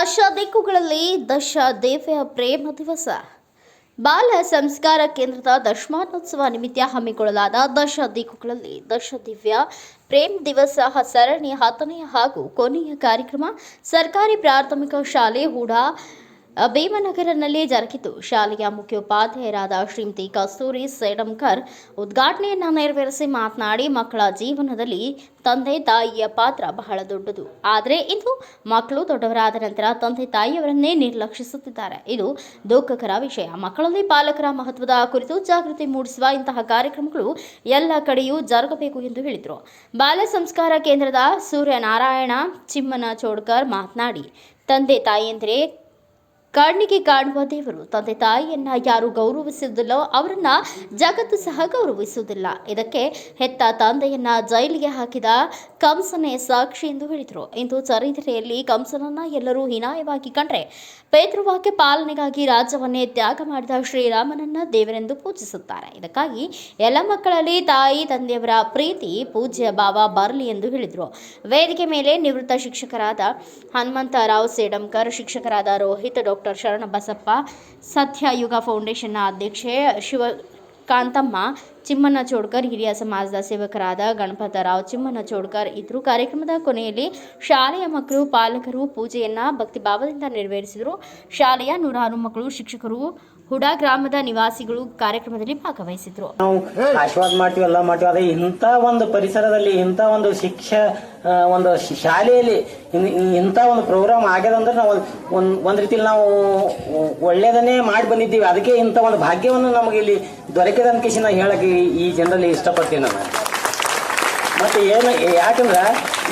ದಶ ದಿಕ್ಕುಗಳಲ್ಲಿ ದಶ ದಿವ್ಯ ಪ್ರೇಮ ದಿವಸ ಬಾಲ ಸಂಸ್ಕಾರ ಕೇಂದ್ರದ ದಶಮಾನೋತ್ಸವ ನಿಮಿತ್ತ ಹಮ್ಮಿಕೊಳ್ಳಲಾದ ದಶ ದಿಕ್ಕುಗಳಲ್ಲಿ ದಶ ದಿವ್ಯ ಪ್ರೇಮ್ ದಿವಸ ಸರಣಿಯ 10ನೇ ಹಾಗೂ ಕೊನೆಯ ಕಾರ್ಯಕ್ರಮ ಸರ್ಕಾರಿ ಪ್ರಾಥಮಿಕ ಶಾಲೆ ಹೂಡಾ ಭೀಮನಗರನಲ್ಲಿ ಜರುಗಿತು. ಶಾಲೆಯ ಮುಖ್ಯೋಪಾಧ್ಯಾಯರಾದ ಶ್ರೀಮತಿ ಕಸ್ತೂರಿ ಸೇಡಂಕರ್ ಉದ್ಘಾಟನೆಯನ್ನು ನೆರವೇರಿಸಿ ಮಾತನಾಡಿ, ಮಕ್ಕಳ ಜೀವನದಲ್ಲಿ ತಂದೆ ತಾಯಿಯ ಪಾತ್ರ ಬಹಳ ದೊಡ್ಡದು. ಆದರೆ ಇಂದು ಮಕ್ಕಳು ದೊಡ್ಡವರಾದ ನಂತರ ತಂದೆ ತಾಯಿಯವರನ್ನೇ ನಿರ್ಲಕ್ಷಿಸುತ್ತಿದ್ದಾರೆ. ಇದು ದುಃಖಕರ ವಿಷಯ. ಮಕ್ಕಳಲ್ಲಿ ಪಾಲಕರ ಮಹತ್ವದ ಕುರಿತು ಜಾಗೃತಿ ಮೂಡಿಸುವ ಇಂತಹ ಕಾರ್ಯಕ್ರಮಗಳು ಎಲ್ಲ ಕಡೆಯೂ ಜರುಗಬೇಕು ಎಂದು ಹೇಳಿದರು. ಬಾಲ ಸಂಸ್ಕಾರ ಕೇಂದ್ರದ ಸೂರ್ಯನಾರಾಯಣ ಚಿಮ್ಮನಚೋಡ್ಕರ್ ಮಾತನಾಡಿ, ತಂದೆ ತಾಯಿಯಂದರೆ ಕಣ್ಣಿಗೆ ಕಾಣುವ ದೇವರು. ತಂದೆ ತಾಯಿಯನ್ನ ಯಾರು ಗೌರವಿಸುವುದಿಲ್ಲೋ ಅವರನ್ನ ಜಗತ್ತು ಸಹ ಗೌರವಿಸುವುದಿಲ್ಲ. ಇದಕ್ಕೆ ಹೆತ್ತ ತಂದೆಯನ್ನ ಜೈಲಿಗೆ ಹಾಕಿದ ಕಂಸನೇ ಸಾಕ್ಷಿ ಎಂದು ಹೇಳಿದರು. ಇಂದು ಚರಿತ್ರೆಯಲ್ಲಿ ಕಂಸನನ್ನ ಎಲ್ಲರೂ ಹೀನಾಯವಾಗಿ ಕಂಡ್ರೆ ಪೇತೃವಾಕ್ಯ ಪಾಲನೆಗಾಗಿ ರಾಜ್ಯವನ್ನೇ ತ್ಯಾಗ ಮಾಡಿದ ಶ್ರೀರಾಮನನ್ನ ದೇವರೆಂದು ಪೂಜಿಸುತ್ತಾರೆ. ಇದಕ್ಕಾಗಿ ಎಲ್ಲ ಮಕ್ಕಳಲ್ಲಿ ತಾಯಿ ತಂದೆಯವರ ಪ್ರೀತಿ ಪೂಜ್ಯ ಭಾವ ಬರಲಿ ಎಂದು ಹೇಳಿದರು. ವೇದಿಕೆ ಮೇಲೆ ನಿವೃತ್ತ ಶಿಕ್ಷಕರಾದ ಹನುಮಂತರಾವ್ ಸೇಡಂಕರ್, ಶಿಕ್ಷಕರಾದ ರೋಹಿತ್, ಡಾಕ್ಟರ್ ಶರಣಬಸಪ್ಪ, ಸತ್ಯಯುಗ ಫೌಂಡೇಶನ್ನ ಅಧ್ಯಕ್ಷೆ ಶಿವಕಾಂತಮ್ಮ ಚಿಮ್ಮನಚೋಡ್ಕರ್, ಹಿರಿಯ ಸಮಾಜದ ಸೇವಕರಾದ ಗಣಪತರಾವ್ ಚಿಮ್ಮನಚೋಡ್ಕರ್ ಇದ್ದರು. ಕಾರ್ಯಕ್ರಮದ ಕೊನೆಯಲ್ಲಿ ಶಾಲೆಯ ಮಕ್ಕಳು ಪಾಲಕರು ಪೂಜೆಯನ್ನ ಭಕ್ತಿಭಾವದಿಂದ ನೆರವೇರಿಸಿದರು. ಶಾಲೆಯ 106 ಮಕ್ಕಳು, ಶಿಕ್ಷಕರು, ಹುಡಾ ಗ್ರಾಮದ ನಿವಾಸಿಗಳು ಕಾರ್ಯಕ್ರಮದಲ್ಲಿ ಭಾಗವಹಿಸಿದ್ರು. ನಾವು ಆಶೀರ್ವಾದ ಮಾಡ್ತೀವಿ, ಎಲ್ಲ ಮಾಡ್ತೀವಿ. ಅದೇ ಇಂಥ ಒಂದು ಪರಿಸರದಲ್ಲಿ, ಇಂಥ ಒಂದು ಒಂದು ಶಾಲೆಯಲ್ಲಿ ಇಂಥ ಒಂದು ಪ್ರೋಗ್ರಾಮ್ ಆಗ್ಯದಂದ್ರೆ ನಾವು ಒಂದ್ ರೀತಿಯಲ್ಲಿ ನಾವು ಒಳ್ಳೇದನ್ನೇ ಮಾಡಿ ಬಂದಿದ್ದೀವಿ. ಅದಕ್ಕೆ ಇಂಥ ಒಂದು ಭಾಗ್ಯವನ್ನು ನಮಗೆ ಇಲ್ಲಿ ದೊರಕಿದ ಅಂತ ನಾವು ಹೇಳಕ್ಕೆ ಈ ಜನರಲ್ಲಿ ಇಷ್ಟಪಡ್ತೀನಿ ನಾನು. ಮತ್ತೆ ಯಾಕಂದ್ರೆ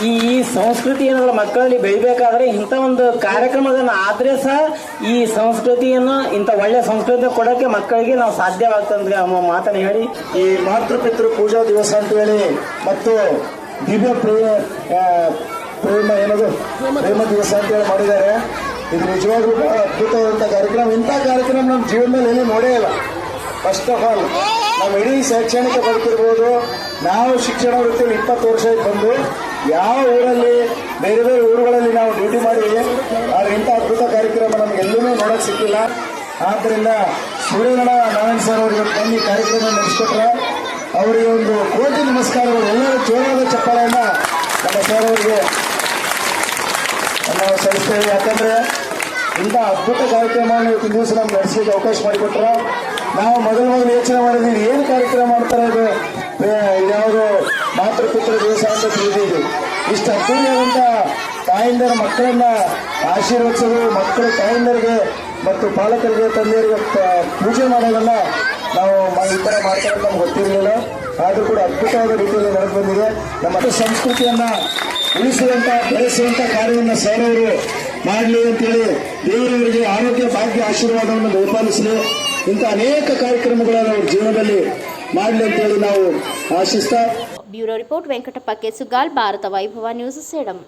ಈ ಸಂಸ್ಕೃತಿ ಏನಾದ್ರು ಮಕ್ಕಳಲ್ಲಿ ಬೆಳಿಬೇಕಾದ್ರೆ ಇಂಥ ಒಂದು ಕಾರ್ಯಕ್ರಮಗಳನ್ನ ಆದ್ರೆ ಸಹ ಈ ಸಂಸ್ಕೃತಿಯನ್ನು, ಇಂಥ ಒಳ್ಳೆ ಸಂಸ್ಕೃತಿ ಕೊಡೋಕೆ ಮಕ್ಕಳಿಗೆ ನಾವು ಸಾಧ್ಯವಾಗ್ತಂದ್ರೆ ಮಾತನ್ನ ಹೇಳಿ, ಈ ಮಾತೃಪಿತೃ ಪೂಜಾ ದಿವಸ ಅಂತ ಹೇಳಿ ಮತ್ತು ದಿವ್ಯ ಪ್ರೇಮ ಏನದು ಪ್ರೇಮ ದಿವಸ ಅಂತ ಹೇಳಿ ಮಾಡಿದ್ದಾರೆ. ಇದು ನಿಜವಾಗ್ಲೂ ಬಹಳ ಅದ್ಭುತವಾದಂಥ ಕಾರ್ಯಕ್ರಮ. ಇಂಥ ಕಾರ್ಯಕ್ರಮ ನಮ್ಮ ಜೀವನದಲ್ಲಿ ಏನೂ ನೋಡೇ ಇಲ್ಲ. ಫಸ್ಟ್ ಆಫ್ ಆಲ್ ನಾವು ಇಡೀ ಶೈಕ್ಷಣಿಕ ಬದುಕಿರ್ಬೋದು, ನಾವು ಶಿಕ್ಷಣ ವೃತ್ತಿಯಲ್ಲಿ 20 ವರ್ಷ ಬಂದು ಯಾವ ಊರಲ್ಲಿ ಬೇರೆ ಬೇರೆ ಊರುಗಳಲ್ಲಿ ನಾವು ಡ್ಯೂಟಿ ಮಾಡಿ ಆದ್ರೆ ಇಂಥ ಅದ್ಭುತ ಕಾರ್ಯಕ್ರಮ ನಮಗೆಲ್ಲೂ ನೋಡೋಕೆ ಸಿಕ್ಕಿಲ್ಲ. ಆದ್ದರಿಂದ ನಾರಾಯಣ ಸರ್ ಅವರಿಗೆ ಬನ್ನಿ ಕಾರ್ಯಕ್ರಮ ನಡೆಸಿಕೊಟ್ರೆ ಅವರಿಗೆ ಒಂದು ಕೋಟಿ ನಮಸ್ಕಾರಗಳು. ಎಲ್ಲರೂ ಜೋರಾದ ಚಪ್ಪಾಳೆಯನ್ನ ನಮ್ಮ ಸರ್ ಅವರಿಗೆ ನಾವು ಸಲ್ಲಿಸ್ತೇವೆ. ಯಾಕಂದ್ರೆ ಇಂಥ ಅದ್ಭುತ ಕಾರ್ಯಕ್ರಮವನ್ನು ಇವತ್ತಿನ ದಿವಸ ನಮ್ಗೆ ನಡೆಸಲಿಕ್ಕೆ ಅವಕಾಶ ಮಾಡಿಕೊಟ್ರ. ನಾವು ಮೊದಲು ಯೋಚನೆ ಮಾಡಿದ್ವಿ, ಏನು ಕಾರ್ಯಕ್ರಮ ಮಾಡ್ತಾರೆ, ಇದು ಯಾವುದು ಮಾತೃಪಿತೃ ದಿವಸ ಅಂತ ತಿಳಿದಿದ್ವಿ. ಇಷ್ಟು ಅದ್ದೂರಿಯಾದಂಥ ತಾಯಿಂದರ ಮಕ್ಕಳನ್ನ ಆಶೀರ್ವದಿಸೋದು, ಮಕ್ಕಳು ತಾಯಿಂದರಿಗೆ ಮತ್ತು ಪಾಲಕರಿಗೆ ತಂದೆಯರಿಗೆ ಪೂಜೆ ಮಾಡೋದನ್ನ ನಾವು ಈ ಥರ ಮಾಡ್ತಾರೆ ನಮ್ಗೆ ಗೊತ್ತಿರಲಿಲ್ಲ. ಆದರೂ ಕೂಡ ಅದ್ಭುತವಾದ ರೀತಿಯಲ್ಲಿ ನಡೆದು ಬಂದಿದೆ. ನಮ್ಮ ಸಂಸ್ಕೃತಿಯನ್ನ ಉಳಿಸುವಂತ ಬೆಳೆಸುವಂತ ಕಾರ್ಯವನ್ನು ಸರ್ ಮಾಡಲಿ ಅಂತೇಳಿ ದೇವರವರಿಗೆ ಆರೋಗ್ಯ ಭಾಗ್ಯ ಆಶೀರ್ವಾದವನ್ನು ದಯಪಾಲಿಸಲಿ. ಇಂಥ ಅನೇಕ ಕಾರ್ಯಕ್ರಮಗಳನ್ನು ಅವ್ರ ಜೀವನದಲ್ಲಿ ಮಾಡಲಿ ಅಂತೇಳಿ ನಾವು ಆಶಿಸ್ತಾ. ಬ್ಯೂರೋ ರಿಪೋರ್ಟ್ ವೆಂಕಟಪ್ಪ ಕೆಸುಗಾಲ್, ಭಾರತ ವೈಭವ news, Sedam.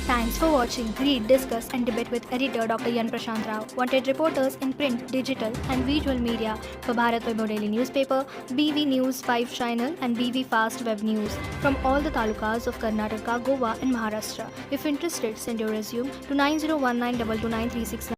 Thanks for watching. Read, discuss and debate with editor Dr. Yan Prashant Rao. Wanted reporters in print, digital and visual media for Bharat Vaibhav Daily Newspaper, BV News 5 Channel and BV Fast Web News from all the talukas of Karnataka, Goa and Maharashtra. If interested, send your resume to 9019229369.